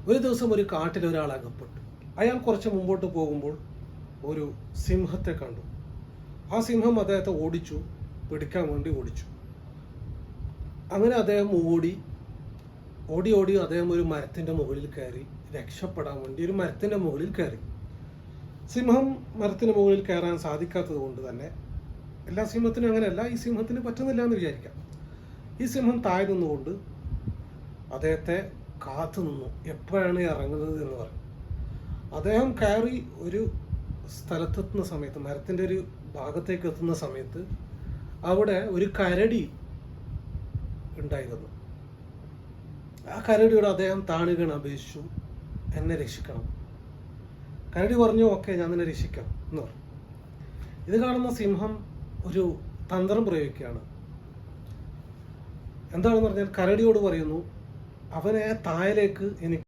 ഒരു ദിവസം ഒരു കാട്ടിൽ ഒരാൾ അകപ്പെട്ടു. അയാൾ കുറച്ച് മുമ്പോട്ട് പോകുമ്പോൾ ഒരു സിംഹത്തെ കണ്ടു. ആ സിംഹം അദ്ദേഹത്തെ പിടിക്കാൻ വേണ്ടി ഓടിച്ചു. അങ്ങനെ അദ്ദേഹം ഓടി അദ്ദേഹം ഒരു മരത്തിൻ്റെ മുകളിൽ കയറി രക്ഷപ്പെടാൻ വേണ്ടി ഒരു മരത്തിൻ്റെ മുകളിൽ കയറി. സിംഹം മരത്തിന് മുകളിൽ കയറാൻ സാധിക്കാത്തത് കൊണ്ട് തന്നെ, എല്ലാ സിംഹത്തിനും അങ്ങനെയല്ല, ഈ സിംഹത്തിന് പറ്റുന്നില്ല എന്ന് വിചാരിക്കാം. ഈ സിംഹം താഴെ നിന്നുകൊണ്ട് അദ്ദേഹത്തെ കാത്തു നിന്നു, എപ്പോഴാണ് ഇറങ്ങുന്നത് എന്ന് പറഞ്ഞു. അദ്ദേഹം കയറി ഒരു സ്ഥലത്തെത്തുന്ന സമയത്ത്, മരത്തിൻ്റെ ഒരു ഭാഗത്തേക്ക് എത്തുന്ന സമയത്ത് അവിടെ ഒരു കരടി ഉണ്ടായിരുന്നു. ആ കരടിയോട് അദ്ദേഹം താണുകയാണ് അപേക്ഷിച്ചു, എന്നെ രക്ഷിക്കണം. കരടി പറഞ്ഞു, ഓക്കെ, ഞാൻ നിന്നെ രക്ഷിക്കാം എന്ന് പറഞ്ഞു. ഇത് കാണുന്ന സിംഹം ഒരു തന്ത്രം പ്രയോഗിക്കുകയാണ്. എന്താണെന്ന് പറഞ്ഞാൽ കരടിയോട് പറയുന്നു, അവനെ താഴേക്ക് എനിക്ക്